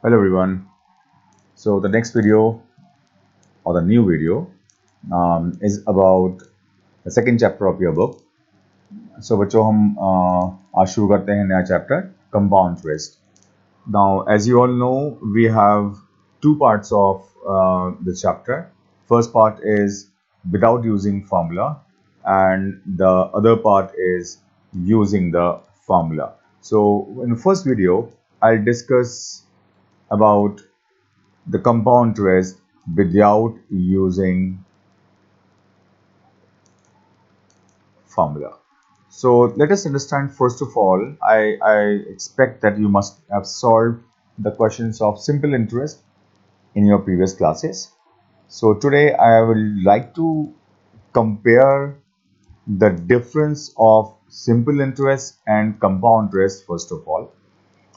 Hello everyone. So the next video or the new video is about the second chapter of your book. So बच्चों हम आज शुरू करते हैं नया chapter compound interest. Now as you all know we have two parts of the chapter. First part is without using formula and the other part is using the formula. So in the first video I'll discuss about the compound interest without using formula. So let us understand first of all, I expect that you must have solved the questions of simple interest in your previous classes. So today I would like to compare the difference of simple interest and compound interest first of all,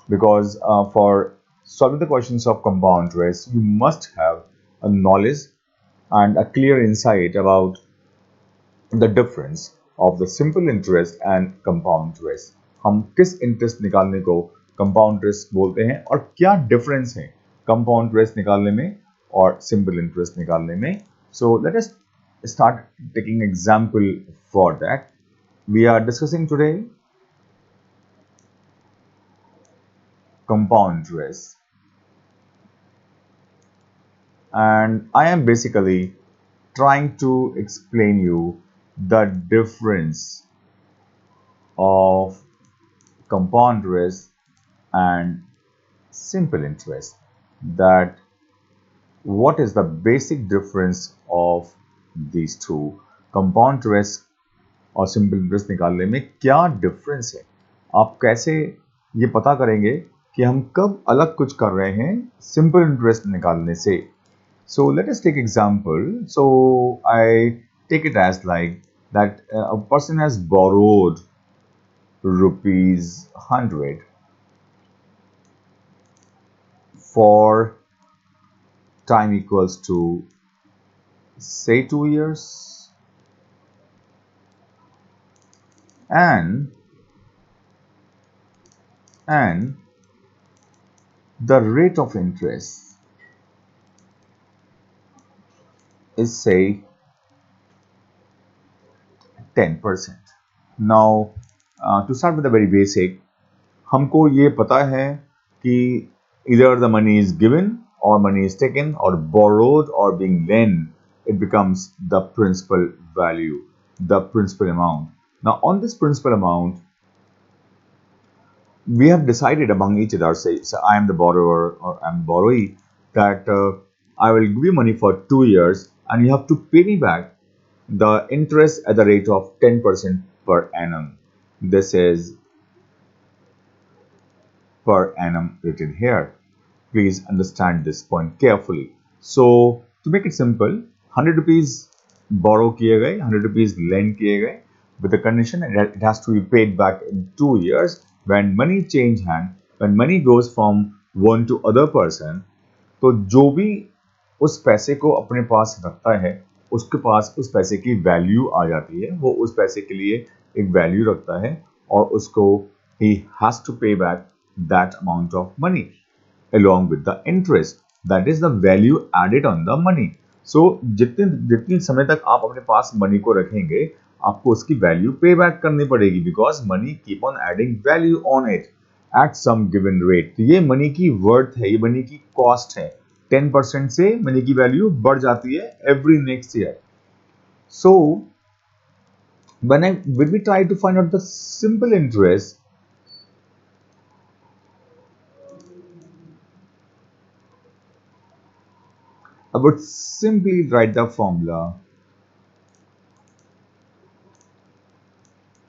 because for solving the questions of compound interest you must have a knowledge and a clear insight about the difference of the simple interest and compound interest. हम किस interest निकालने को compound interest बोलते हैं और क्या difference है compound interest निकालने में और सिंपल इंटरेस्ट निकालने में. So let us start taking example for that. We are discussing today compound interest, and I am basically trying to explain you the difference of compound interest and simple interest, that what is the basic difference of these two. compound interest और simple interest निकालने में क्या difference है, आप कैसे ये पता करेंगे कि हम कब अलग कुछ कर रहे हैं simple interest निकालने से. So let us take example. So I take it as like that a person has borrowed rupees 100 for time equals to say 2 years, and the rate of interest is say 10%. Now to start with the very basic, हमको ये पता है कि either the money is given or money is taken or borrowed or being lent, it becomes the principal value, the principal amount. Now on this principal amount, we have decided among each other, say I am the borrower or I am borrowee, that I will give you money for 2 years and you have to pay me back the interest at the rate of 10% per annum. This is per annum written here. Please understand this point carefully. So to make it simple, 100 rupees borrow kiye gaye, 100 rupees lend kiye gaye, with the condition that it has to be paid back in 2 years. When money change hand, when money goes from one to other person, तो जो भी उस पैसे को अपने पास रखता है उसके पास उस पैसे की वैल्यू आ जाती है, वो उस पैसे के लिए एक वैल्यू रखता है और उसको he has to pay back that amount of money along with the interest, that is the value added on the money. So जितनी समय तक आप अपने पास मनी को रखेंगे आपको उसकी वैल्यू पे बैक करनी पड़ेगी, because money keep on adding value on it at some given rate. तो ये मनी की वर्थ है, ये मनी की कॉस्ट है. 10% से मनी की वैल्यू बढ़ जाती है every next year. So when we try to find out the simple interest, I would simply write the formula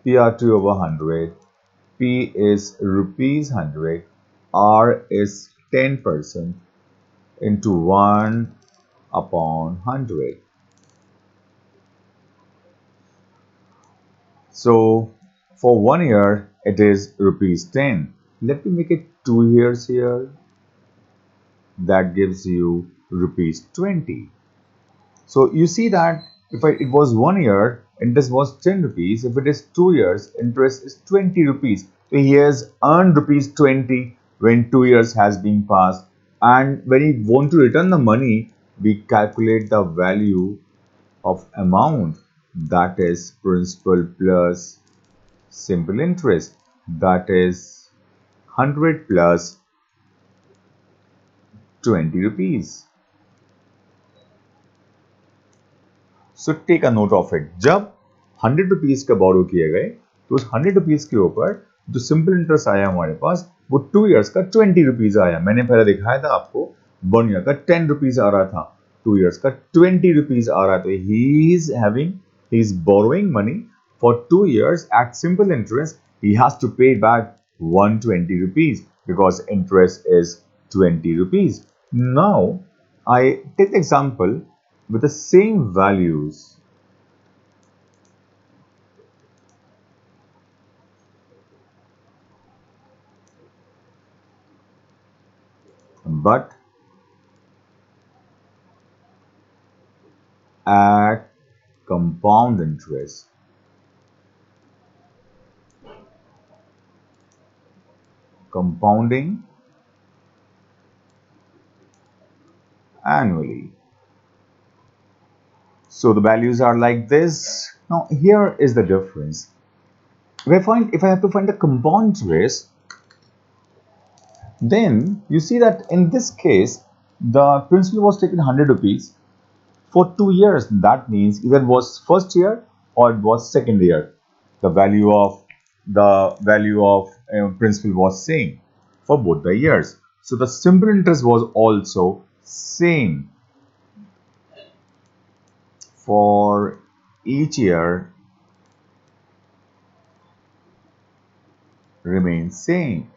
PR2 over 100. P is rupees 100. R is 10% into 1 upon 100. So for 1 year it is rupees 10. Let me make it 2 years here. That gives you rupees 20. So you see that if it was 1 year, interest was 10 rupees. If it is 2 years, interest is 20 rupees. So he has earned rupees 20 when 2 years has been passed. And when we want to return the money, we calculate the value of amount, that is principal plus simple interest, that is 100 plus 20 rupees. So take a note of it. जब 100 rupees का बोरो किए गए तो उस 100 rupees के ऊपर जो simple interest आया हमारे पास वो 2 इयर्स का 20 रुपीज आया. मैंने पहले दिखाया था आपको 1 ईयर का 10 रुपीज आ रहा था, 2 इयर्स का 20 रुपीज आ रहा था. He is borrowing money for 2 years at simple interest. He has to pay back 120 rupees because interest is 20 rupees. Now I take the example with the same values, but at compound interest. Compounding annually. So the values are like this. Now here is the if I have to find the compound interest, then you see that in this case the principal was taken 100 rupees for 2 years. That means either it was first year or it was second year. The value of principal was same for both the years. So the simple interest was also same for each year, remains same.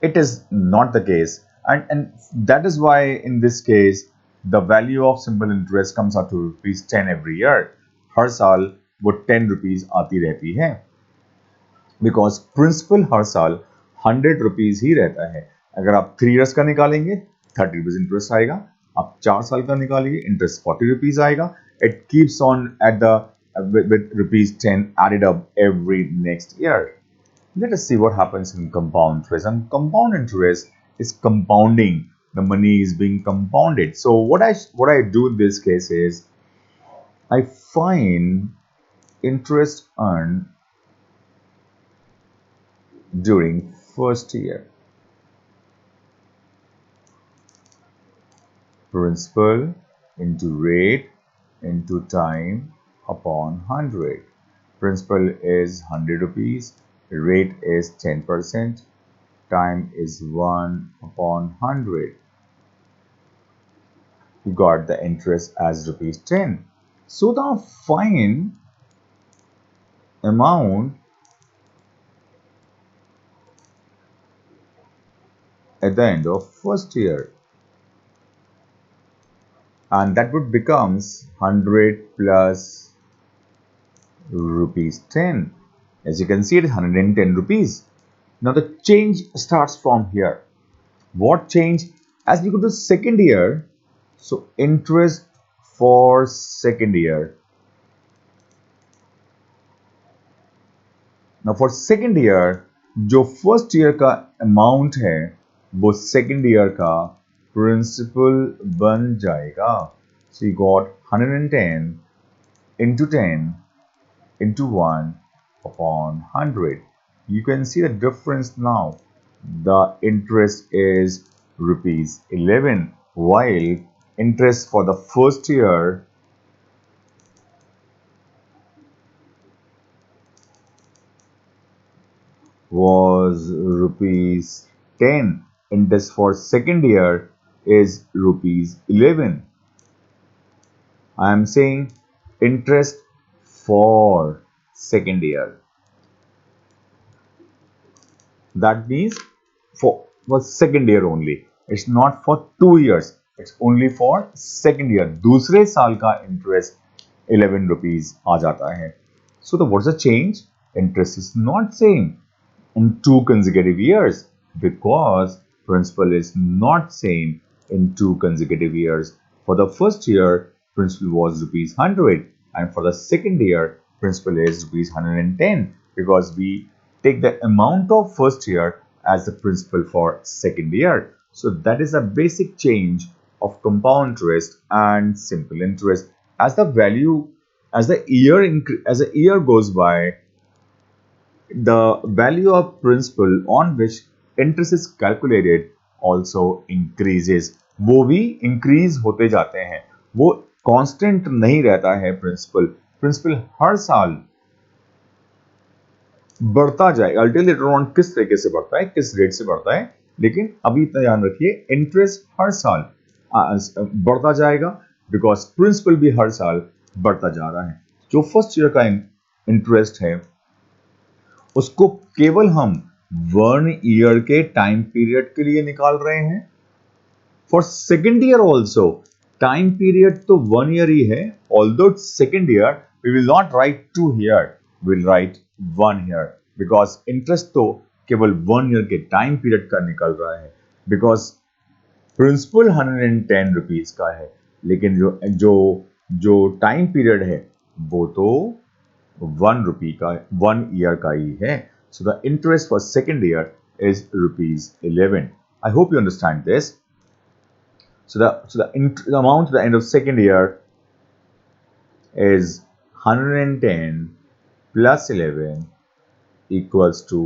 It is not the case, and that is why in this case the value of simple interest comes out to ₹10 every year. हर साल वो 10 rupees आती रहती है, because principal हर साल 100 rupees ही रहता है. अगर आप 3 years का निकालेंगे 30 rupees इंटरेस्ट आएगा, आप 4 साल का निकालिए इंटरेस्ट 40 rupees आएगा. It keeps on at the with ₹10 added up every next year. Let us see what happens in compound interest. And compound interest is compounding. The money is being compounded. So what I do in this case is I find interest earned during first year. Principal into rate into time upon 100. Principal is 100 rupees. Rate is 10%. Time is 1 upon 100. You got the interest as ₹10. So now find amount at the end of first year, and that would becomes 100 plus ₹10. As you can see, it is 110 rupees. Now the change starts from here. What change? As we go to second year, so interest for second year. Now for second year, जो first year का amount है वो second year का principal बन जाएगा. So you got 110 into 10 into 1 upon 100. You can see the difference now. The interest is ₹11, while interest for the first year was ₹10. Interest for second year is ₹11. I am saying interest for second year. That means for second year only. It's not for 2 years. It's only for second year. दूसरे साल का interest 11 rupees आ जाता है. So what's the change? Interest is not same in 2 consecutive years because principal is not same in 2 consecutive years. For the first year, principal was ₹100, and for the second year, principal is ₹110, because we take the amount of first year as the principal for second year. So that is a basic change of compound interest and simple interest. As the value, as the year goes by, the value of principal on which interest is calculated also increases. वो भी increase होते जाते हैं, वो constant नहीं रहता है principal. Principal हर साल बढ़ता जाएगा. अल्टीमेटली लेटर ऑन किस तरीके से बढ़ता है, किस रेट से बढ़ता है, लेकिन अभी इतना ध्यान रखिए इंटरेस्ट हर साल बढ़ता जाएगा बिकॉज प्रिंसिपल भी हर साल बढ़ता जा रहा है. जो फर्स्ट ईयर का इंटरेस्ट है उसको केवल हम 1 ईयर के टाइम पीरियड के लिए निकाल रहे हैं. For second year also time period तो 1 ईयर ही है. Although second year we will not write 2 year, will write 1 year because interest तो केवल 1 ईयर के टाइम पीरियड का निकल रहा है. बिकॉज प्रिंसिपल 110 रुपीज का है, लेकिन जो जो जो टाइम पीरियड है वो तो 1 रुपी का, 1 ईयर का ही है. So the interest for second year is ₹11. I hope you understand this. So the amount at the end of second year is 110 plus 11 equals to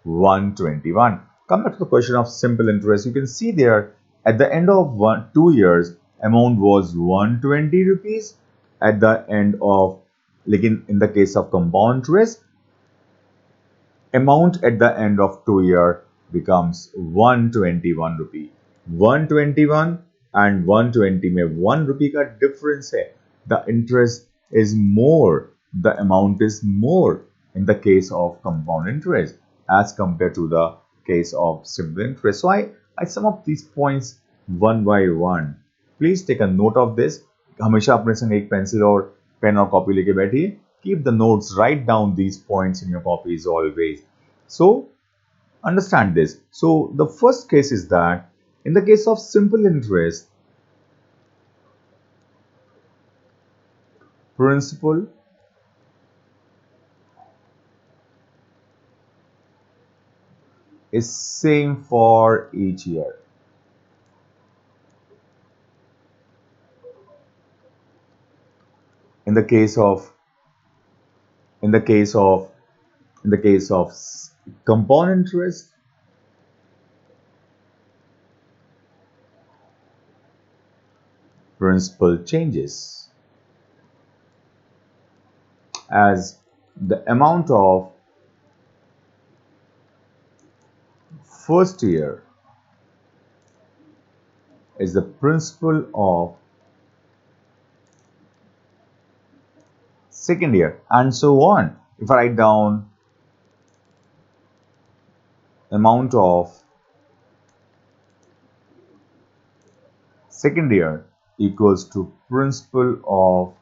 121. Come back to the question of simple interest. You can see there at the end of 2 years, amount was 120 rupees. At the end of, लेकिन in the case of compound interest, amount at the end of 2 year becomes 121 rupee. 121 and 120 में 1 rupee का difference है. The interest is more, the amount is more in the case of compound interest as compared to the case of simple interest. So I sum up these points one by one. Please take a note of this. हमेशा अपने संग एक pencil और pen और copy लेके बैठिए. Keep the notes, write down these points in your copies always. So understand this. So the first case is that in the case of simple interest, principal is same for each year. In the case of compound interest, principal changes as the amount of first year is the principal of second year, and so on. If I write down amount of second year equals to principal of,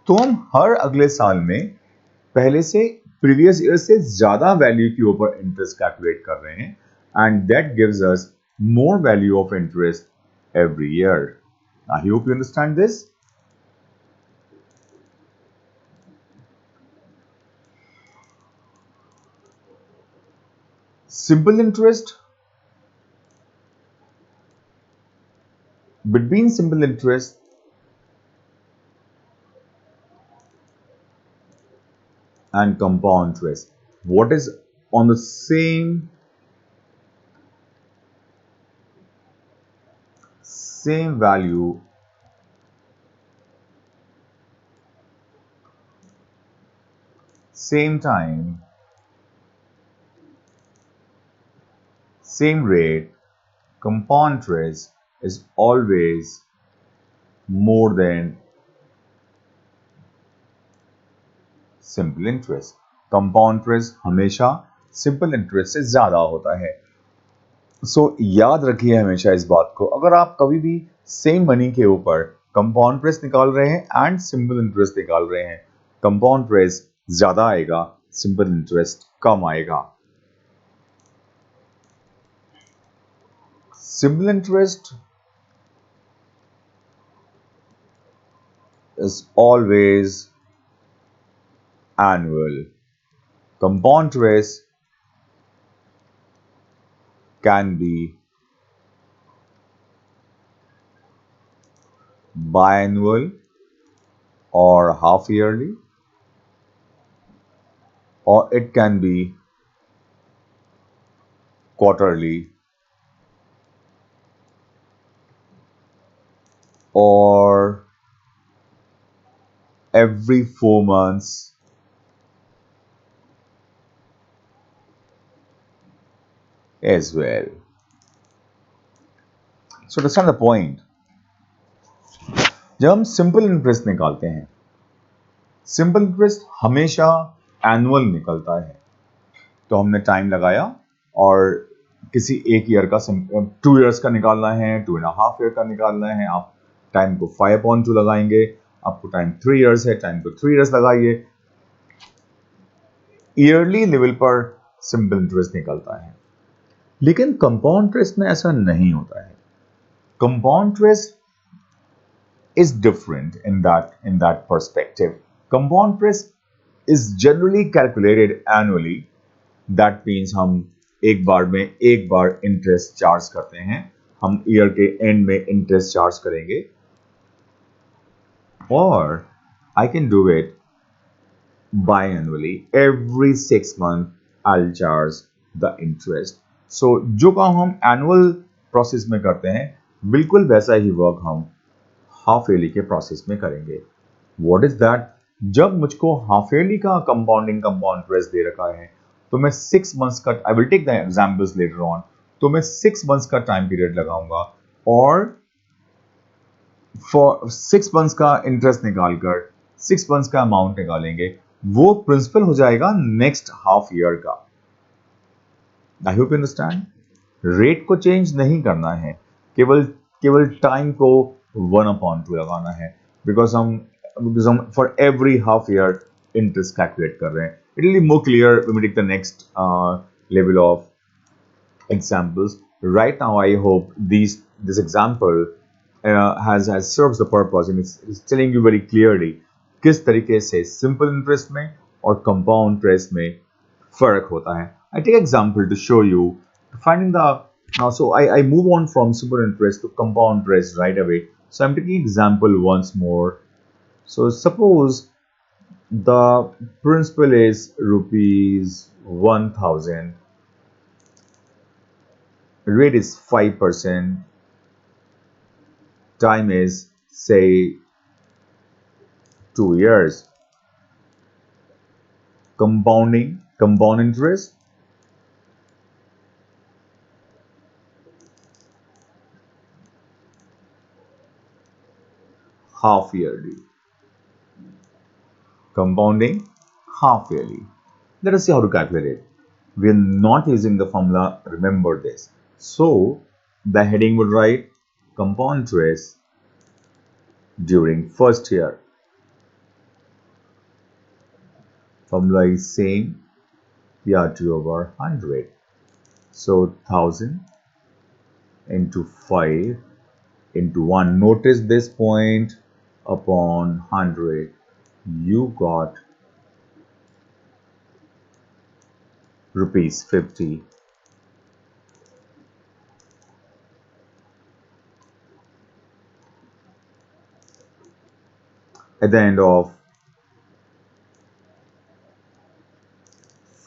तो हम हर अगले साल में पहले से previous year से ज्यादा value के ऊपर इंटरेस्ट कैलकुलेट कर रहे हैं, and that gives us more value of interest every year. I hope you understand this. Simple interest, between simple interest and compound interest, what is on the same value, same time, same rate, compound interest is always more than simple interest. Compound interest हमेशा simple interest से ज्यादा होता है. So याद रखिए हमेशा इस बात को. अगर आप कभी भी सेम मनी के ऊपर कंपाउंड इंटरेस्ट निकाल रहे हैं एंड सिंपल इंटरेस्ट निकाल रहे हैं, कंपाउंड इंटरेस्ट ज्यादा आएगा, सिंपल इंटरेस्ट कम आएगा. Simple interest is always annual. Compound interest can be biannual or half yearly, or it can be quarterly or every 4 months as well. So understand the point. जब हम simple interest निकालते हैं, simple interest हमेशा annual निकलता है. तो हमने time लगाया और किसी एक ईयर का 2 इयर्स का निकालना है, 2.5 ईयर का निकालना है. आप टाइम को 5/2 लगाएंगे. आपको टाइम 3 इयर्स है, टाइम को 3 इयर्स लगाइए. ईयरली लेवल पर सिंपल इंटरेस्ट निकलता है. लेकिन कंपाउंड इंटरेस्ट में ऐसा नहीं होता है. Compound interest is different in that perspective. Compound interest is generally calculated annually. That means हम एक बार इंटरेस्ट चार्ज करते हैं. हम ईयर के एंड में इंटरेस्ट चार्ज करेंगे. और I can do it biannually. Every 6 months I'll charge the interest. So जो काम हम एनुअल प्रोसेस में करते हैं, बिल्कुल वैसा ही वर्क हम हाफ ईयरली के प्रोसेस में करेंगे. What is that? जब मुझको हाफ ईयरली का कंपाउंड इंटरेस्ट दे रखा है, तो मैं 6 मंथ्स का, I will take the examples later on, तो मैं 6 मंथ्स का टाइम पीरियड लगाऊंगा और फॉर 6 मंथ्स का इंटरेस्ट निकालकर 6 मंथ्स का अमाउंट निकालेंगे. वो प्रिंसिपल हो जाएगा नेक्स्ट हाफ ईयर का. I hope you understand. Rate को चेंज नहीं करना है, केवल टाइम को 1/2 लगाना है. बिकॉज हम for every half year interest calculate कर रहे हैं. It will be more clear when we take the next level of examples. Right now, I hope this example has serves the purpose and it's telling you very clearly किस तरीके से simple interest में और compound interest में फर्क होता है. I take example to show you finding the now. So I move on from simple interest to compound interest right away. So I'm taking example once more. So suppose the principal is rupees 1,000. Rate is 5%. Time is say 2 years. Compound interest half yearly. Compounding half yearly. Let us see how to calculate it. We are not using the formula, remember this. So the heading would write compound interest during first year. Formula is same, PR2 over 100. So 1000 into 5 into 1. Notice this point upon 100. You got rupees 50. At the end of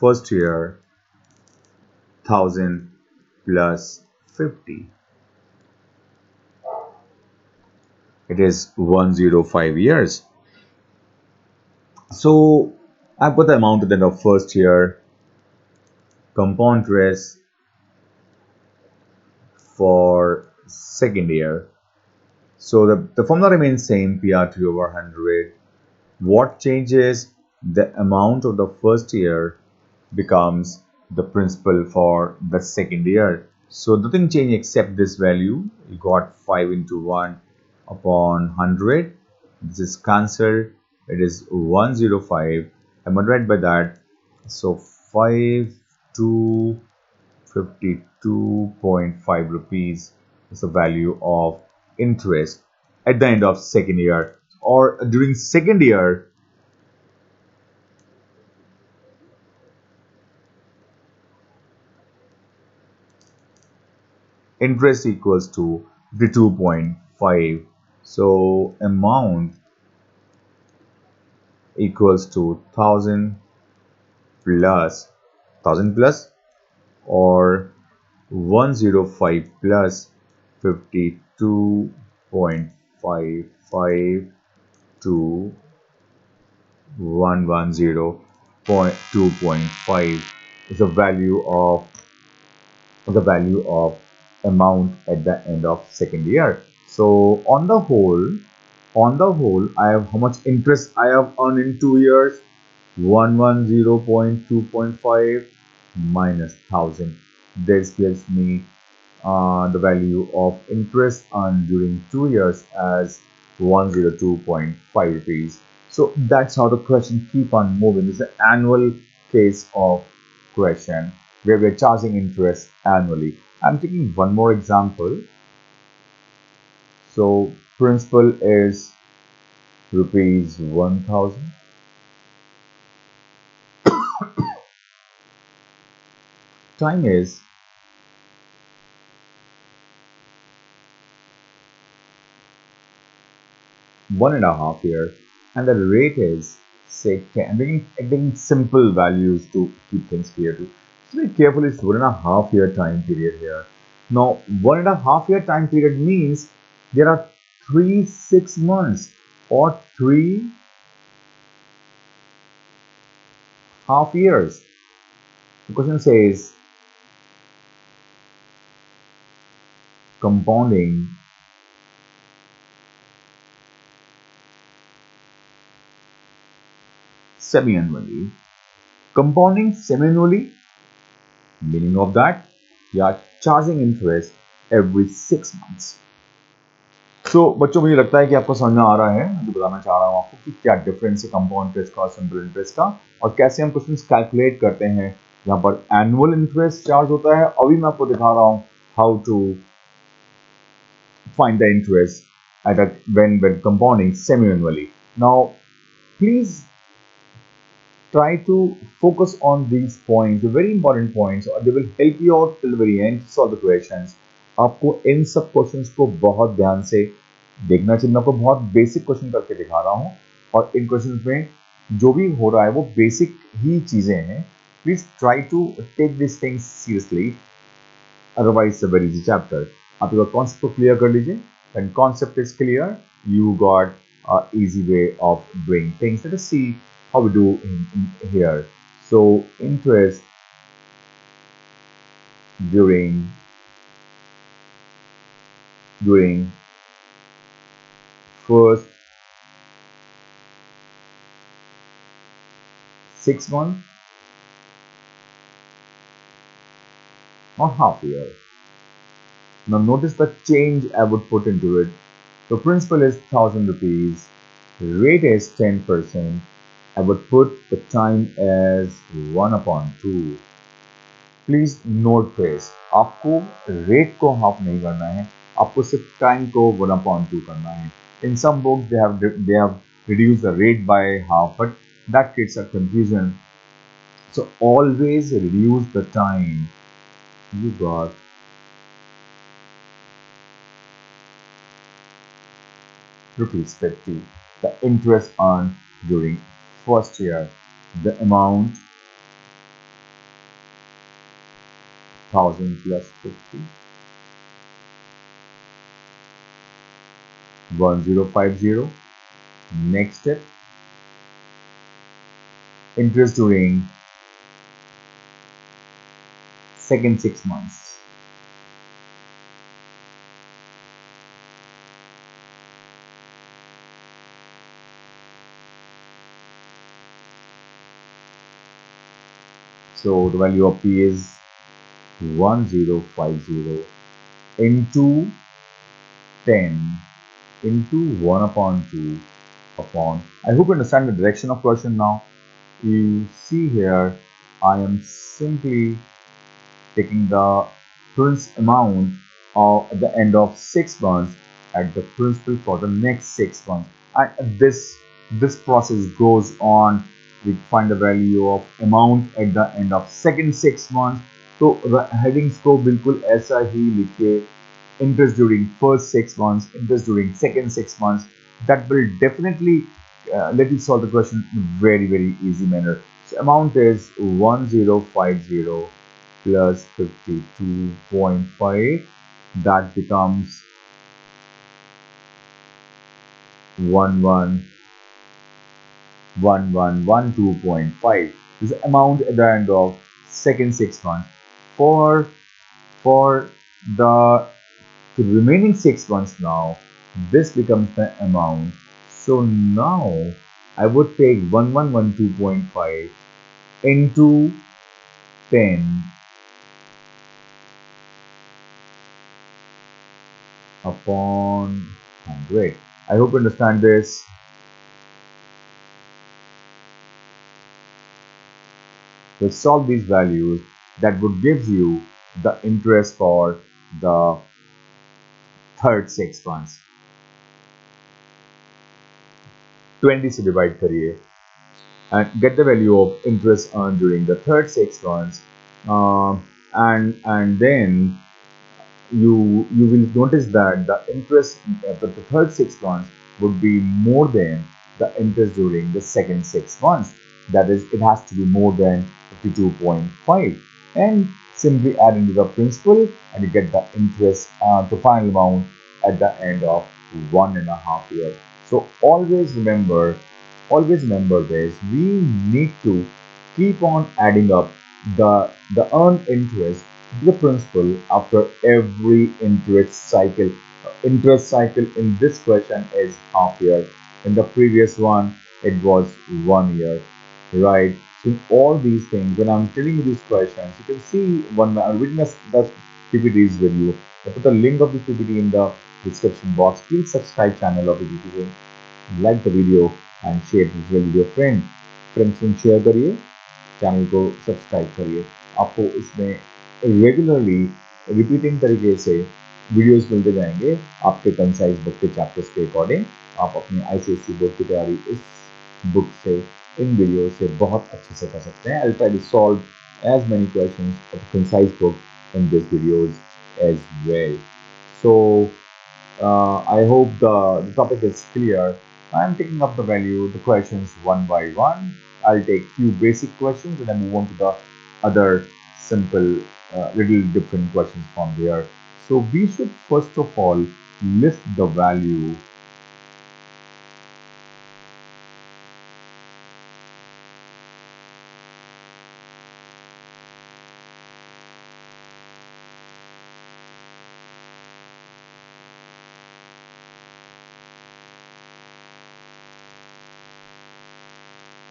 first year, 1000 plus 50. It is 105 years. So I've got the amount at the end of first year. Compound interest for second year. So the formula remains same, PR2 over 100. What changes? The amount of the first year becomes the principal for the second year. So nothing changed except this value. You got 5 into 1 upon 100. This is cancelled. It is 105. I'm multiplied by that. So 5 to 52.5 rupees is the value of interest at the end of second year. Or during second year, interest equals to the 2.5. So amount equals to 1000 plus or 105 plus 52.55 to 110.2.5 is the value of amount at the end of second year. So on the whole, I have how much interest I have earned in 2 years. 110.2.5 minus 1000. This gives me the value of interest earned during 2 years as 102.5 rupees. So that's how the question keep on moving. It's an annual case of question where we're charging interest annually. I'm taking one more example. So principal is rupees 1000. Time is 1.5 years, and the rate is say 10. I'm taking simple values to keep things clear too. So very carefully, it's 1.5 year time period here. Now 1.5 year time period means there are 3 6 months or 3.5 years. The question says compounding semi-annually. Compounding semi-annually, meaning of that you are charging interest every 6 months. So बच्चों मुझे लगता है कि आपको समझ में आ रहा है। मैं जो बताना चाह रहा हूँ आपको कि क्या डिफरेंस है कंपाउंड इंटरेस्ट का और सिंपल इंटरेस्ट का और कैसे हम क्वेश्चन कैलकुलेट करते हैं। यहाँ पर एनुअल इंटरेस्ट चार्ज होता है। अभी मैं आपको दिखा रहा हूँ how to find the interest when compounding semi-annually. Now please try to focus on these points, the very important points, or they will help you out till the very end to solve the questions. आपको इन सब questions को बहुत ध्यान से देखना चाहिए। मैं आपको बहुत बेसिक क्वेश्चन करके दिखा रहा हूँ और इन क्वेश्चंस में जो भी हो रहा है वो बेसिक ही चीजें हैं। Please try to take this things seriously, otherwise it's a very easy chapter. आप एक बार कॉन्सेप्ट को क्लियर कर लीजिए। When concept is clear you got easy way of doing things. Let us see how we do in here. So interest during first 6 months or half year. Now notice the change I would put into it. The principal is 1000 rupees, rate is 10%. I would put the time as 1/2. Please note this, आपको rate को half नहीं करना है, आपको सिर्फ time को 1/2 करना है। In some books they have reduced the rate by half, but that creates a confusion. So always reduce the time. You got ₹50, the interest earned during first year, the amount 1000 plus 50, 1050. Next step, interest during second 6 months. So the value of P is 1050 into 10 into 1/2 upon. I hope you understand the direction of question now. You see here, I am simply taking the principal amount at the end of 6 months at the principal for the next 6 months, and this process goes on. We find the value of amount at the end of second 6 months तो headings को बिल्कुल ऐसा ही लिखिए, interest during first 6 months, interest during second 6 months. That will definitely let you solve the question in very easy manner. So amount is 1050 plus 52.5. That becomes 1112.5. This is the amount at the end of second 6 months. For for the remaining 6 months now, this becomes the amount. So now I would take 1112.5 into 10 upon 100. I hope you understand this. Let's solve these values. That would give you the interest for the third 6 months. 20 से divide करिए and get the value of interest earned during the third 6 months, and then you will notice that the interest for the third 6 months would be more than the interest during the second 6 months. That is, it has to be more than 52.5, and simply add into the principal and you get the interest, the final amount at the end of 1.5 years. So always remember this. We need to keep on adding up the earned interest to the principal after every interest cycle. Interest cycle in this question is half year. In the previous one, it was 1 year, right? So in all these things, when I'm telling you these questions, you can see one witness the PPTs with you. I put the link of the PPT in the description box. Please subscribe channel of the PPT, like the video and share this video with your friend. Friends को share करिए, channel को subscribe करिए। आपको इसमें regularly repeating तरीके से videos मिलते जाएंगे आपके कंसाइज बुक के चैप्टर्स के अकॉर्डिंग। आप अपनी आईसीएससी बोर्ड की तैयारी इस बुक से, इन वीडियो से बहुत अच्छे से कर सकते हैं। I'll try to solve as many questions of the concise book in these videos as well. So I hope the topic is clear. I'm taking up the value, the questions one by one. I'll take few basic questions and then move on to the other simple, little different questions from there. So we should first of all list the value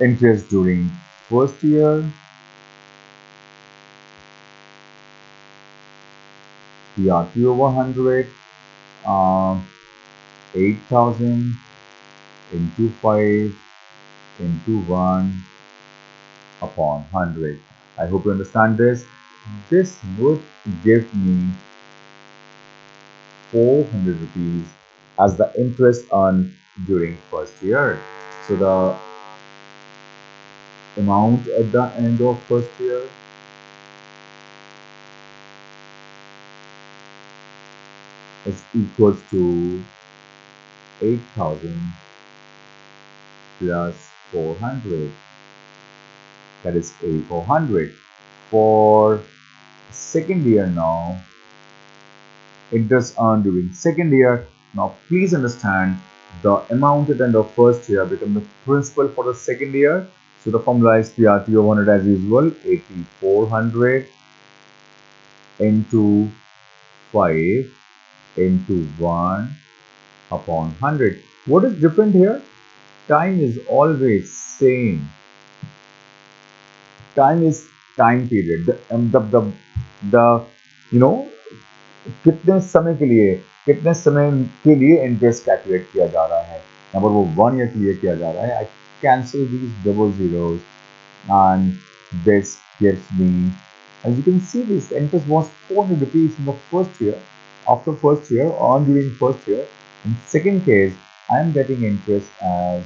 interest during first year, PRT over 100, 8,000 into 5 into 1 upon 100. I hope you understand this. This would give me 400 rupees as the interest earned during first year. So the amount at the end of first year is equals to 8,000 plus 400. That is 400. For second year now, interest earned during second year. Now please understand, the amount at the end of first year become the principal for the second year. So the formula is PRT of 100 as usual, 8400 into 5 into 1 upon 100. What is different here? Time is always same. Time is time period. The you know, कितने समय के लिए, कितने समय के लिए interest calculate किया जा रहा है, नंबर वो 1 ईयर के लिए किया जा रहा है। I cancel these double zeros and this gives me, as you can see, this interest was 400 rupees in the first year, after first year, on during first year. In second case, I am getting interest as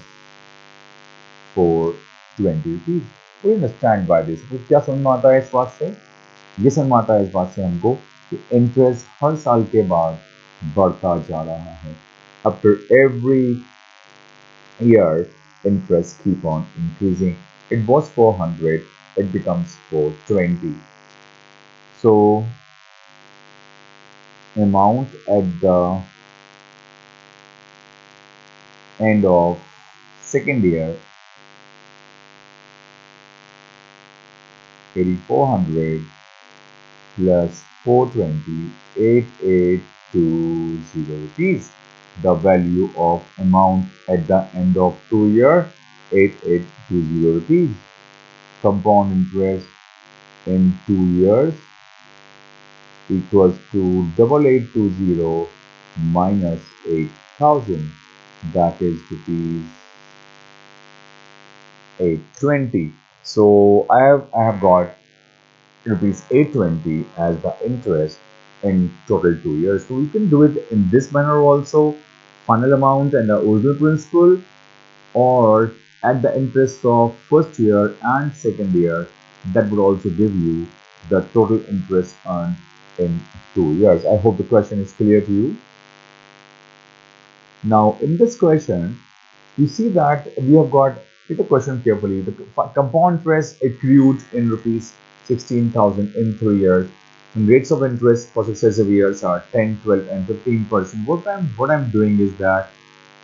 420 rupees. तो understand by this, तो क्या समझ में आता है इस बात से? ये समझ में आता है इस बात से हमको कि इंटरेस्ट हर साल के बाद बढ़ता जा रहा है. After every year, interest keep on increasing. It was 400, it becomes 420. So amount at the end of second year, 8400 plus 420, 8820 rupees. The value of amount at the end of 2 year, 8820 rupees. Compound interest in 2 years equals to 8820 minus 8000, that is rupees 820. So I have got rupees 820 as the interest in total 2 years. So we can do it in this manner also, final amount and the original principal, or at the interest of first year and second year. That would also give you the total interest earned in 2 years. I hope the question is clear to you. Now in this question, you see that we have got, take the question carefully, the compound interest accrued in rupees 16,000 in 3 years, and rates of interest for successive years are 10, 12 and 15%. What I'm doing is that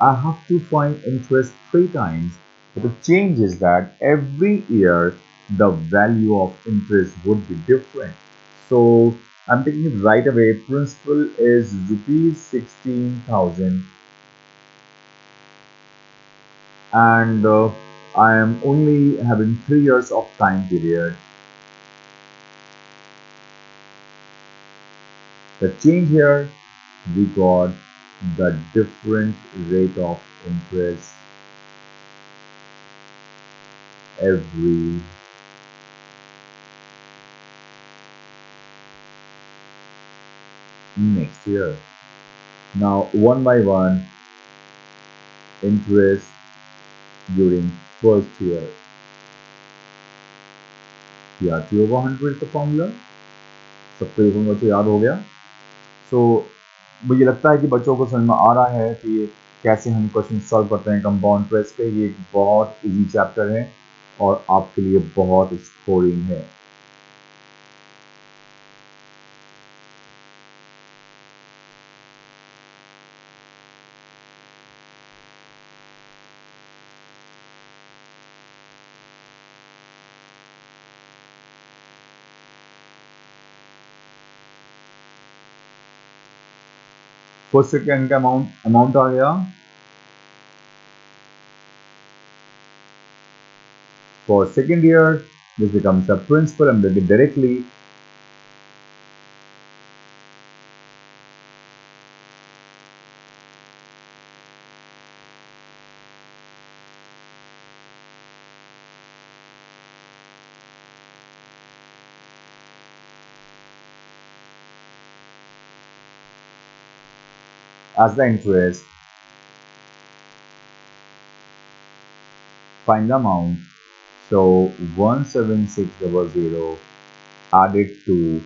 I have to find interest 3 times, but the change is that every year the value of interest would be different. So I'm taking it right away. Principal is rupees 16,000, and I am only having 3 years of time period. The change here, we got the different rate of interest every next year. Now one by one, interest during first year, CRT over 100 का formula सबको ये formula तो याद हो गया. सो मुझे लगता है कि बच्चों को समझ में आ रहा है कि कैसे हम क्वेश्चन सॉल्व करते हैं कंपाउंड इंटरेस्ट पे. ये एक बहुत इजी चैप्टर है और आपके लिए बहुत स्कोरिंग है. फर्स्ट सेकेंड का अमाउंट आ गया. For second year, this becomes the principal. I'm doing it directly. As the interest, find the amount. So 17600 added to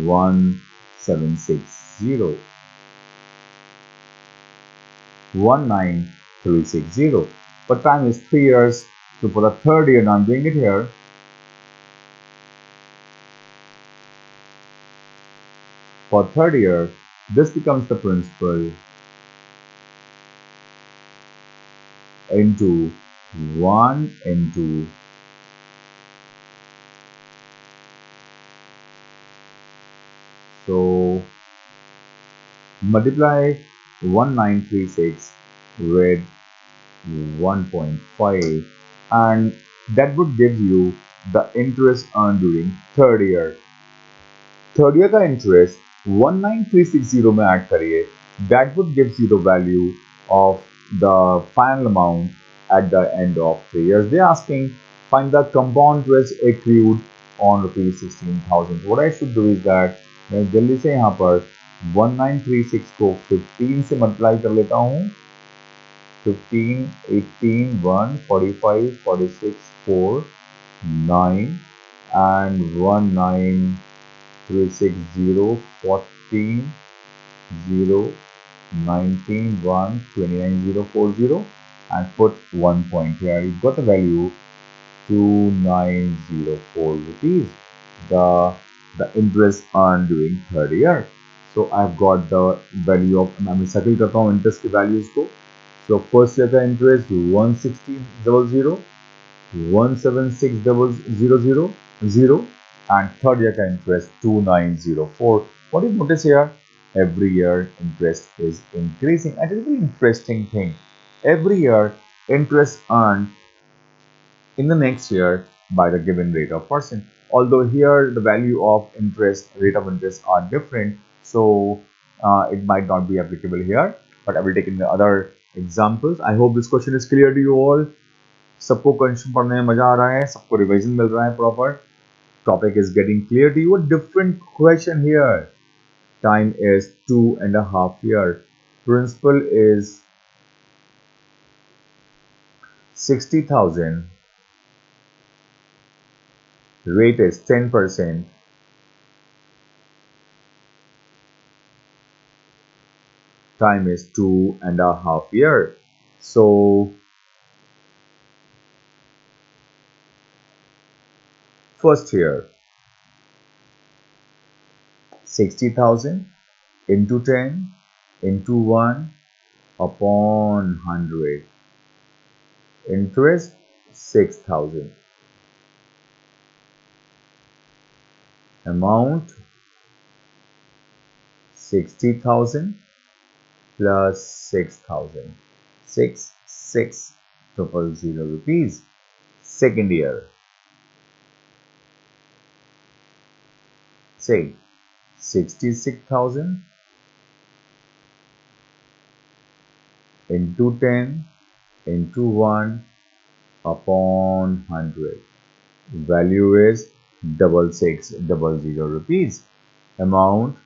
1760, 19360. But time is 3 years. So for the third year, now I'm doing it here. For third year, this becomes the principal into 1 into so multiply 1936 with 1.5, and that would give you the interest earned during third year. Third year का interest 19360 में add करिए. That would gives you the value of the final amount at the end of 3 years. They're asking find the compound interest accrued on rupees 16,000. What I should do is that मैं जल्दी से यहाँ पर 1936 को 15 से multiply कर लेता हूँ. 15, 18, 1, 45, 46, 4, 9 and 19 360 14 0 19 1 29 0 40 and put 1 point here. You got the value 2904 rupees. The interest earned during third year. So I've got the value of मैं circle करता हूँ interest की values को. So first year का interest 160,000, 176,000 and third year का interest 2904. What do you notice here? Every year interest is increasing. And it's a very interesting thing. Every year interest earned in the next year by the given rate of percent. Although here the value of interest, rate of interest are different, so it might not be applicable here, but I will take in the other examples. I hope this question is clear to you all. सबको question पढ़ने में मजा आ रहा है, सबको revision मिल रहा है proper. Topic is getting clear to you. A different question here. Time is 2.5 years. Principal is 60,000. Rate is 10%. Time is 2.5 years. So first year 60,000 into 10 into 1 upon 100. Interest 6,000. Amount 60,000 plus 6,000. 6,600 rupees. Second year. Say 66,000 into 10 into 1 upon 100. Value is 6,600 rupees. Amount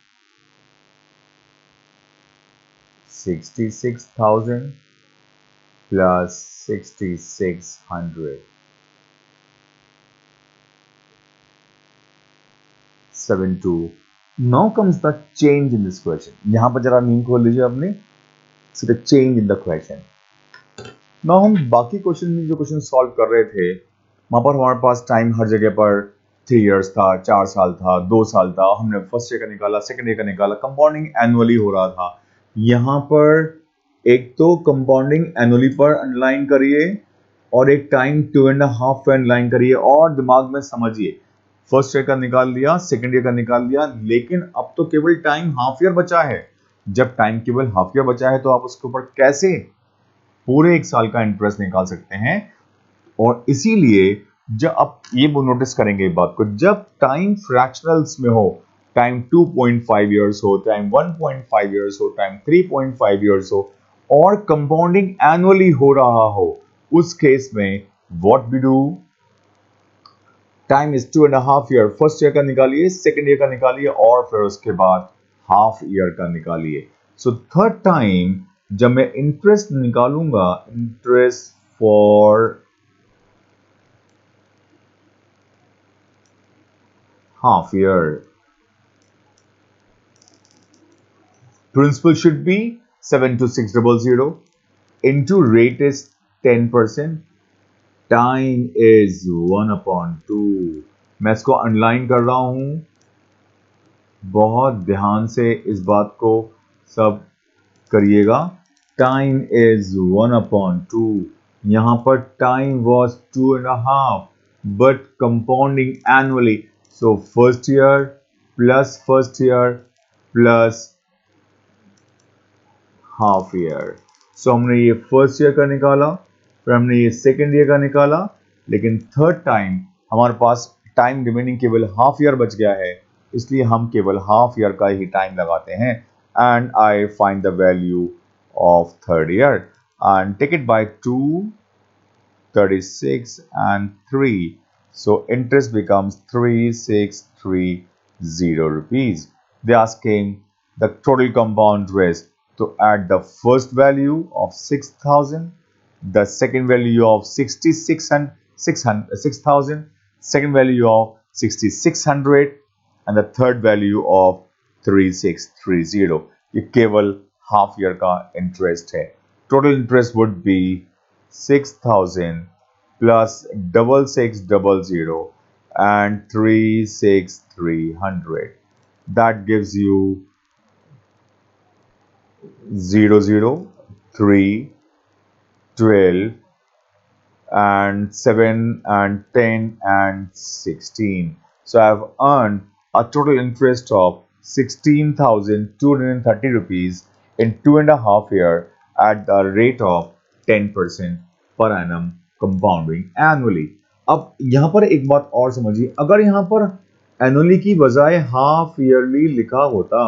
66,000 plus 6,600. 72. Now comes the change in this question. यहाँ पर जरा नींद खोल लीजिए अपनी. See the change in the question. Now हम बाकी question में जो क्वेश्चन सॉल्व कर रहे थे, वहाँ पर हमारे पास टाइम हर जगह पर 3 इयर्स था, 4 साल था, 2 साल था. हमने फर्स्ट ईयर का निकाला, सेकंड ईयर का निकाला. कंपाउंडिंग एनुअली हो रहा था. यहाँ पर एक तो कंपाउंडिंग एनुअली पर अंडरलाइन करिए और एक टाइम 2.5 पर अंडरलाइन करिए और दिमाग में समझिए. फर्स्ट ईयर का निकाल लिया, सेकंड ईयर का निकाल लिया, लेकिन अब तो केवल टाइम हाफ ईयर बचा है. जब टाइम केवल हाफ ईयर बचा है तो आप उसके ऊपर कैसे पूरे एक साल का इंटरेस्ट निकाल सकते हैं. और इसीलिए जब आप ये नोटिस करेंगे इस बात को, जब टाइम फ्रैक्शनल्स में हो, टाइम 2.5 इयर्स हो, टाइम 1.5 इयर्स हो, टाइम 3.5 इयर्स हो और कंपाउंडिंग एनुअली हो रहा हो, उस केस में what we do, time is 2.5 year. First year का निकालिए, सेकंड ईयर का निकालिए और फिर उसके बाद हाफ ईयर का निकालिए. सो थर्ड टाइम जब मैं इंटरेस्ट निकालूंगा, interest for half year, principal should be 72600 into rate is 10%, time is 1/2. मैं इसको अंडरलाइन कर रहा हूं, बहुत ध्यान से इस बात को सब करिएगा. Time is 1/2. यहां पर time was 2.5 but compounding annually. So first year plus half year. So हमने ये फर्स्ट ईयर का निकाला, फिर हमने ये सेकेंड ईयर का निकाला, लेकिन थर्ड टाइम हमारे पास टाइम रिमेनिंग केवल हाफ ईयर बच गया है, इसलिए हम केवल हाफ ईयर का ही टाइम लगाते हैं. And I find the value of third year and take it by 2, 36 and 3. So interest becomes 3,630 rupees. They asking the total compound interest to add the first value of 6,000, the second value of 6,000, second value of 6,600 and the third value of 3630. ये केवल half year का interest है. Total interest would be 6000 plus 6600 and 36300. That gives you 0, 0, 3, 12, and 7, and 10, and 16. So I have earned a total interest of 16,230 rupees in 2.5 years at the rate of 10% per annum compounding annually. अब यहाँ पर एक बात और समझिए, अगर यहाँ पर एनुअली की बजाय हाफ ईयरली लिखा होता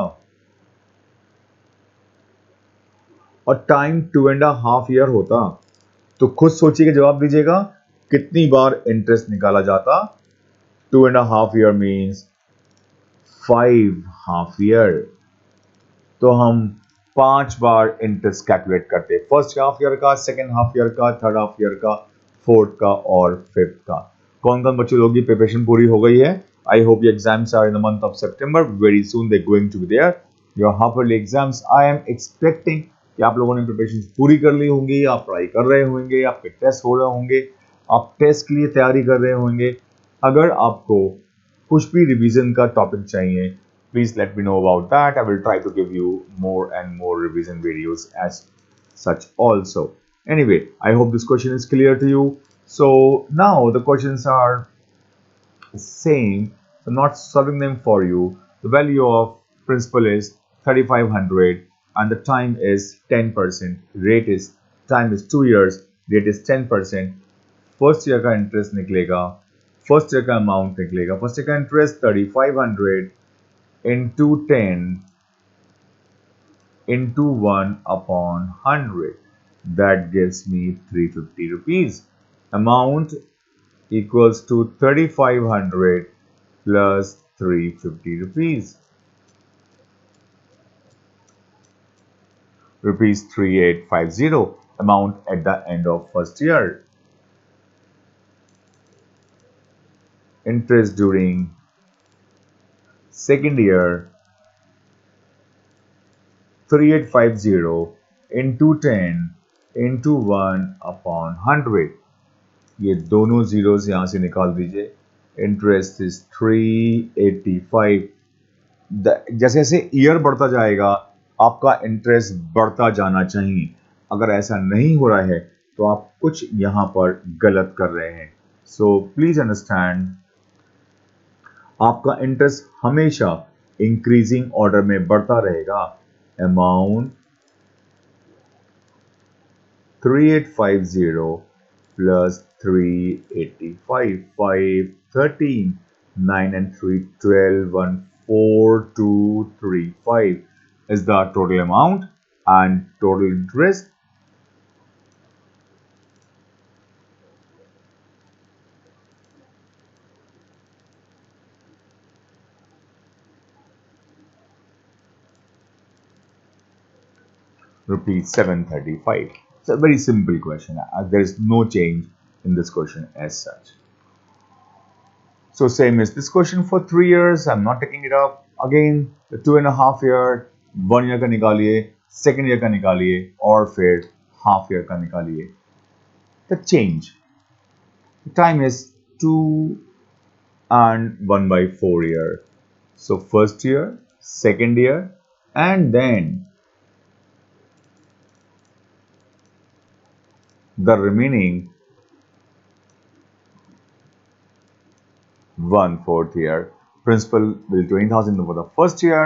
और टाइम 2.5 ईयर होता, तो खुद सोचिए, जवाब दीजिएगा कितनी बार इंटरेस्ट निकाला जाता. 2.5 ईयर मीन्स 5 हाफ ईयर. तो हम 5 बार इंटरेस्ट कैलकुलेट करते, फर्स्ट हाफ ईयर का, सेकेंड हाफ ईयर का, थर्ड हाफ ईयर का, फोर्थ का और फिफ्थ का. कौन कौन बच्चों लोगों की प्रिपरेशन पूरी हो गई है? I hope your exams are in the month of September. Very soon they going to be there your half yearly exams. I am expecting कि आप लोगों ने प्रिपरेशन पूरी कर ली होंगी, आप पढ़ाई कर रहे होंगे, आपके टेस्ट हो रहे होंगे, आप टेस्ट के लिए तैयारी कर रहे होंगे. अगर आपको कुछ भी रिवीजन का टॉपिक चाहिए, please let me know about that. I will try to give you more and more revision videos as such also. Anyway, I hope this question is clear to you. So now the questions are same, so not solving them for you. The value of principal is 3500 and the time is 10%. Rate is, time is 2 years, rate is 10%. First year का interest निकलेगा, first year का amount निकलेगा. First year का interest 3500 into 10 into 1 upon 100. That gives me 350 rupees. Amount equals to 3500 plus 350 rupees. Rupees 3850. Amount at the end of first year. Interest during second year 3850 into 10 into 1 upon 100. ये दोनों zeros यहां से निकाल दीजिए. Interest is 385. जैसे जैसे year बढ़ता जाएगा आपका इंटरेस्ट बढ़ता जाना चाहिए. अगर ऐसा नहीं हो रहा है तो आप कुछ यहां पर गलत कर रहे हैं. सो प्लीज अंडरस्टैंड, आपका इंटरेस्ट हमेशा इंक्रीजिंग ऑर्डर में बढ़ता रहेगा. Amount 3850 plus 385, 5, 13, 9 and 3, 12, 1, 4, 2, 3, 5 is the total amount and total interest. Rupees 735. It's a very simple question. There is no change in this question as such. So same as this question for 3 years. I'm not taking it up. Again, the 2.5 year, 1 year का निकालिए, second year का निकालिए और फिर half year का निकालिए. The change. The time is 2 and 1/4 year. So first year, second year, and then the remaining 1/4 year. Principal will 20,000 over the first year.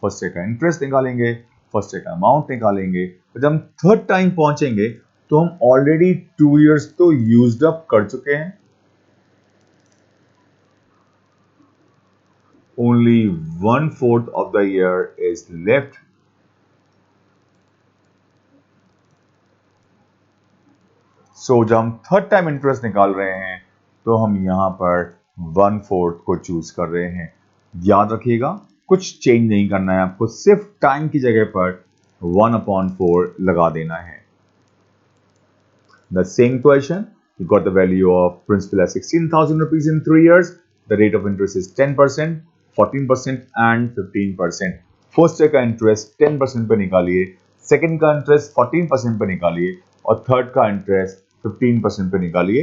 First year का interest निकालेंगे, फर्स्ट ईयर का amount निकालेंगे. तो जब हम third time पहुंचेंगे तो हम ऑलरेडी 2 years तो यूज्ड अप कर चुके हैं. Only 1/4 of the year is left. So जब हम थर्ड टाइम इंटरेस्ट निकाल रहे हैं तो हम यहां पर 1/4 को चूज कर रहे हैं. याद रखिएगा, कुछ चेंज नहीं करना है आपको, सिर्फ टाइम की जगह पर 1/4 लगा देना है. The same question, you got the value of principal as 16,000 rupees in 3 years. The rate of interest is 10%. 14% and 15%। First year का इंटरेस्ट 10% पे निकालिए, सेकंड का इंटरेस्ट 14% पे निकालिए और थर्ड का इंटरेस्ट 15% पे निकालिए।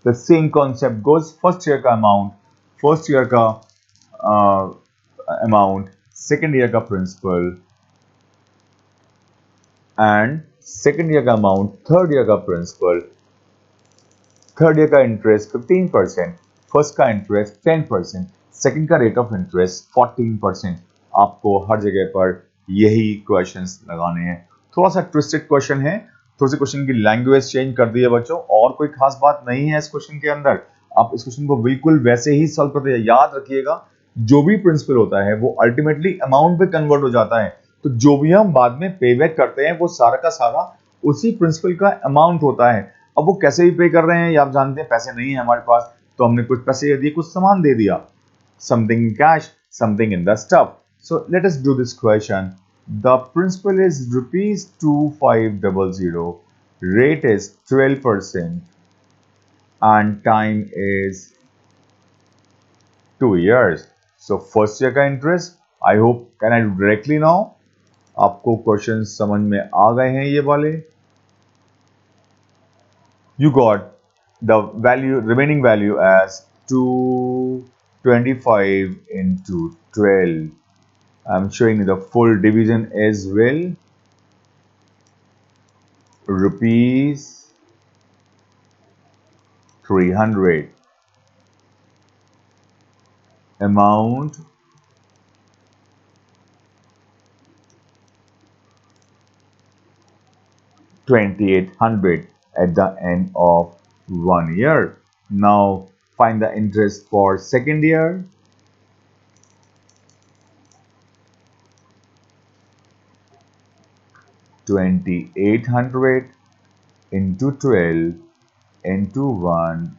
The same concept goes first year का अमाउंट, फर्स्ट ईयर का अमाउंट, सेकंड ईयर का प्रिंसिपल एंड सेकंड ईयर का अमाउंट, थर्ड ईयर का प्रिंसिपल, थर्ड ईयर का इंटरेस्ट 15%, फर्स्ट का इंटरेस्ट 10%, सेकंड का रेट ऑफ इंटरेस्ट 14%। आपको हर जगह पर यही क्वेश्चंस लगाने हैं। थोड़ा सा ट्विस्टेड क्वेश्चन है, थोड़ी सी क्वेश्चन की लैंग्वेज चेंज कर दी है बच्चों, और कोई खास बात नहीं है इस क्वेश्चन के अंदर। आप इस क्वेश्चन को बिल्कुल वैसे ही सॉल्व करते हैं। याद रखिएगा, जो भी प्रिंसिपल होता है वो अल्टीमेटली अमाउंट पे कन्वर्ट हो जाता है, तो जो भी हम बाद में पे बैक करते हैं वो सारा का सारा उसी प्रिंसिपल का अमाउंट होता है। अब वो कैसे भी पे कर रहे हैं, या आप जानते हैं पैसे नहीं है हमारे पास तो हमने कुछ पैसे दे दिए, कुछ सामान दे दिया, something in cash, something in the stuff. So let us do this question. The principal is rupees 2500, rate is 12% and time is 2 years. So first year का interest, I hope can I do directly now? आपको question समझ में आ गए हैं ये वाले? You got the value, remaining value as 225 into 12. I'm showing you the full division as well. Rupees 300. Amount 2800 at the end of 1 year. Now find the interest for second year. $2,800 into 12 into 1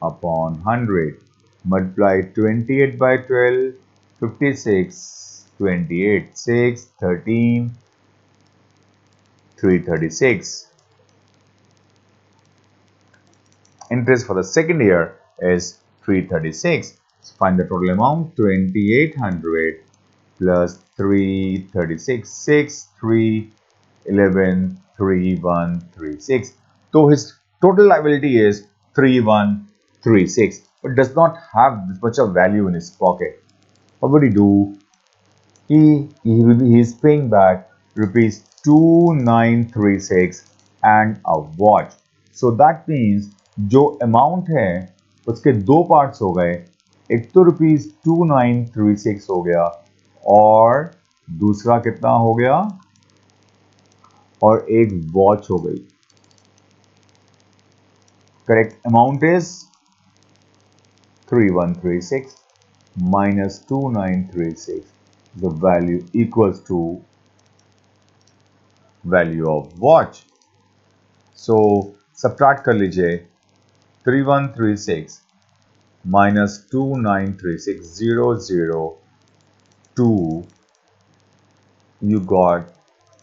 upon 100. Multiply 28 by 12, 56, 28, 6, 13, 336. Interest for the second year is 336. Find the total amount, 2800 plus 336, 6, 3, 11, 3136. So his total liability is 3136, but does not have this much of value in his pocket. What would he do? He is paying back rupees 2936 and a watch. So that means जो amount है उसके दो parts हो गए, एक तो rupees 2936 हो गया और दूसरा कितना हो गया, और एक वॉच हो गई। Correct amount is 3136 minus 2936, the value equals to value of watch. So subtract कर लीजिए 3136 minus 2936, 002, you got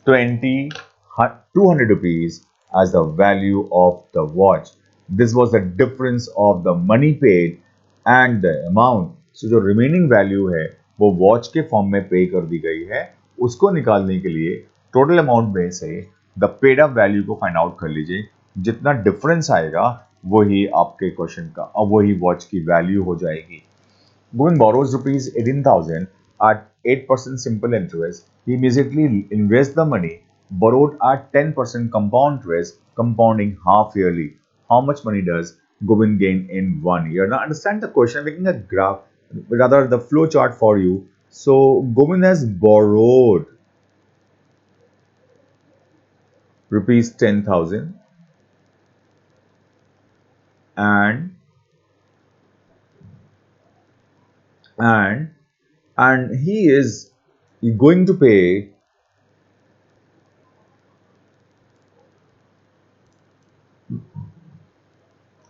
200 rupees as the value of the watch. This was the difference of the money paid and the amount. So जो remaining value है वो watch के form में पे कर दी गई है। उसको निकालने के लिए टोटल अमाउंट में से द पेड अप वैल्यू को फाइंड आउट कर लीजिए। जितना डिफरेंस आएगा वही आपके क्वेश्चन का, अब वही वॉच की वैल्यू हो जाएगी। Govind borrows rupees 18,000 at 8% simple interest. He immediately invests the money borrowed at 10% compound interest, compounding half yearly. How much money does Govind gain in 1 year? Now understand the question. I'm making a graph, rather the flow chart for you. So Govind has borrowed rupees 10,000 and he is going to pay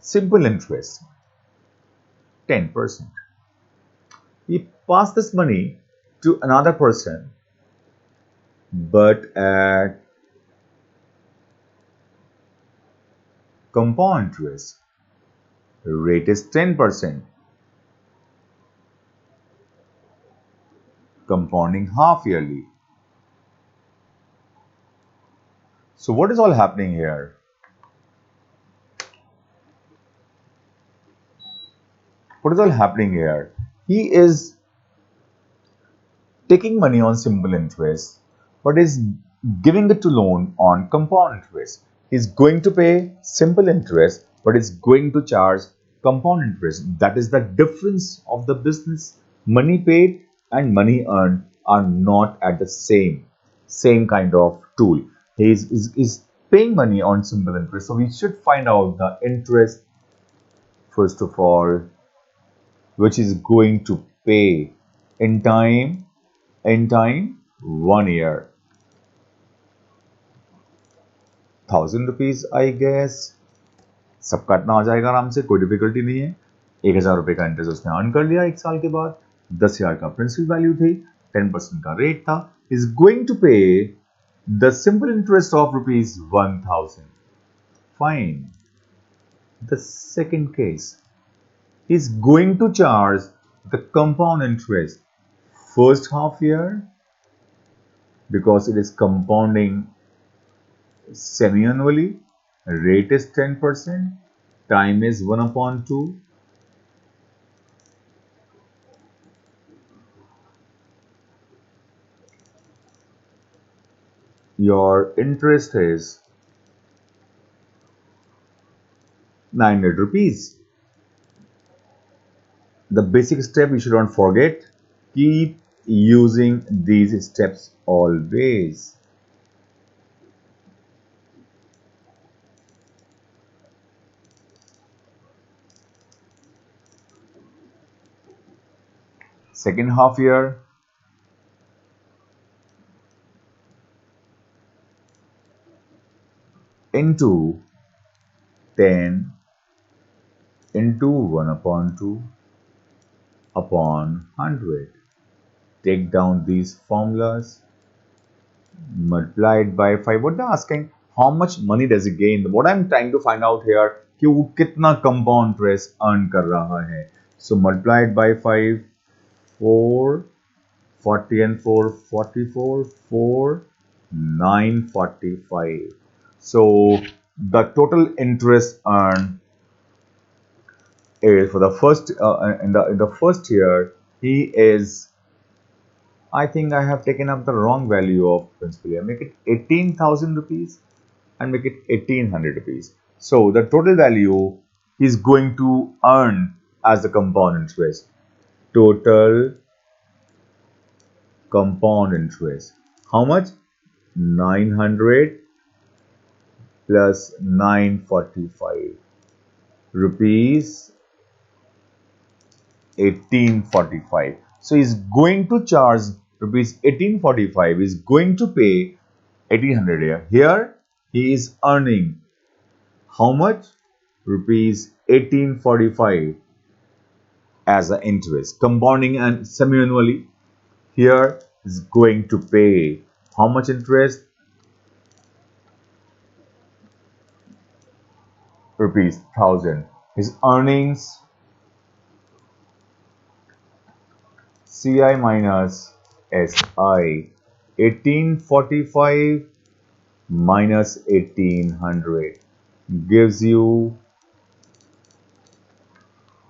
simple interest 10%. He passed this money to another person, but at compound interest rate is 10%. compounding half yearly. So what is all happening here? What is all happening here? He is taking money on simple interest, but is giving it to loan on compound interest. He's going to pay simple interest, but is going to charge compound interest. That is the difference of the business. Money paid and money earned are not at the same kind of tool. He is paying money on simple interest. So we should find out the interest first of all, which is going to pay in time 1 year. 1000 rupees I guess सब काटना आ जाएगा आराम से, कोई difficulty नहीं है। 1000 रुपए का इंटरेस्ट उसने अर्न कर लिया 1 साल के बाद। 10,000 का प्रिंसिपल वैल्यू थी, 10% का रेट था। इज गोइंग टू पे the simple interest of rupees 1000। Fine. The second case is going to charge the compound interest first half year because it is compounding semi-annually, rate is 10%, time is 1/2. Your interest is 900 rupees. The basic step you should not forget. Keep using these steps always. Second half year, into 10 into 1/2 upon 100. Take down these formulas, multiply it by 5. What they're asking, how much money does he gain? What I'm trying to find out here, कि वो कितना compound interest earn कर रहा है. So multiply it by 5, 4, 40 and 4, 44, 4, 945. So the total interest earned is for the first in the first year, he is, I think I have taken up the wrong value of principal here. Make it 18,000 rupees and make it 1800 rupees. So the total value is going to earn as the compound interest. Total compound interest. How much? 900 plus 945 rupees 1845. So he's going to charge rupees 1845. He's going to pay 1800 here. Here he is earning how much? Rupees 1845 as an interest, compounding and semi-annually. Here is going to pay how much interest? Rupees 1000. His earnings CI minus SI, 1845 minus 1800 gives you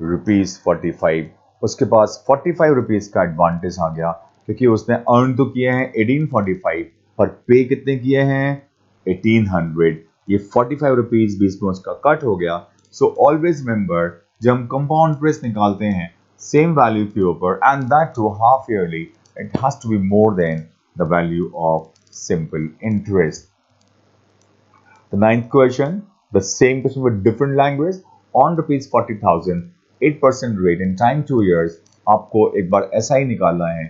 rupees 45। उसके पास 45 rupees का advantage आ गया क्योंकि उसने earn तो किए हैं 1845 पर पे कितने किए हैं 1800। ये 45 रुपीज बीच में उसका कट हो गया। सो ऑलवेज रिमेंबर जब हम कंपाउंड इंटरेस्ट निकालते हैं सेम वैल्यू के ऊपर and that to half yearly, it has to be more than the value of simple interest. The ninth question, the same question with different language. On rupees 40,000, 8% rate in time 2 years, आपको एक बार SI निकालना है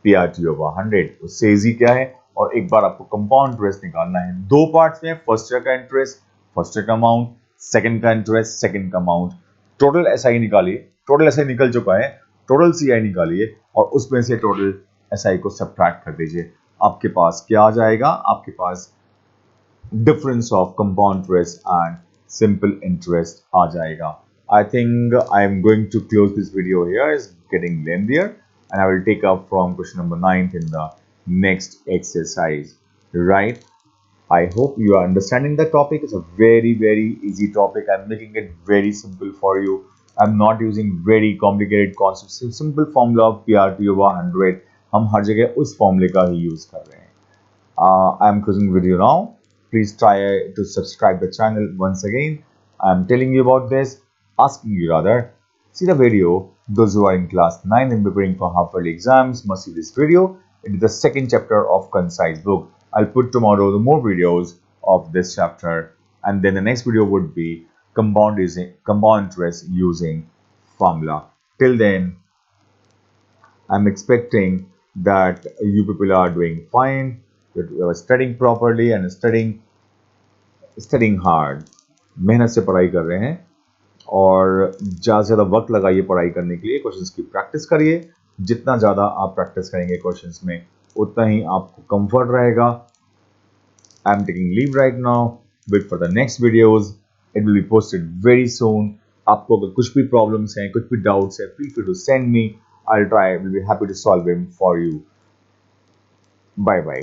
PRT over 100, उससे easy क्या है, और एक बार आपको compound interest निकालना है। दो पार्ट्स में, फर्स्ट ईयर का इंटरेस्ट, फर्स्ट ईयर का अमाउंट, सेकंड का इंटरेस्ट, सेकंड का अमाउंट। टोटल SI निकालिए, टोटल SI निकल चुका है, टोटल CI निकालिए और उसमें से टोटल SI को सब्ट्रैक्ट कर दीजिए। आपके पास क्या आ जाएगा? आपके पास difference of compound interest and simple interest aa jayega. I think I am going to close this video here. It's getting lengthier and I will take up from question number 9 in the next exercise, right? I hope you are understanding the topic. It's a very, very easy topic. I'm making it very simple for you. I'm not using very complicated concepts. Simple formula of PRT over 100. हम हर जगह उस formula का ही use कर रहे हैं. I'm closing video now. Please try to subscribe the channel once again. I'm telling you about this, asking you rather. See the video. Those who are in class 9 and preparing for half-yearly exams must see this video. It is the second chapter of Concise book. I'll put tomorrow the more videos of this chapter, and then the next video would be compound interest using formula. Till then, I'm expecting that you people are doing fine, that you are studying properly and studying hard. मेहनत से पढ़ाई कर रहे हैं और ज़्यादा से ज़्यादा वक्त लगाइए पढ़ाई करने के लिए. क्वेश्चंस की प्रैक्टिस करिए. जितना ज़्यादा आप प्रैक्टिस करेंगे क्वेश्चंस में उतना ही आपको कंफर्ट रहेगा. I am taking leave right now. Wait for the next videos. It will be posted very soon. आपको अगर कुछ भी प्रॉब्लम्स हैं, कुछ भी डाउट्स हैं, feel free to send me. I'll try. We'll be happy to solve them for you. Bye bye.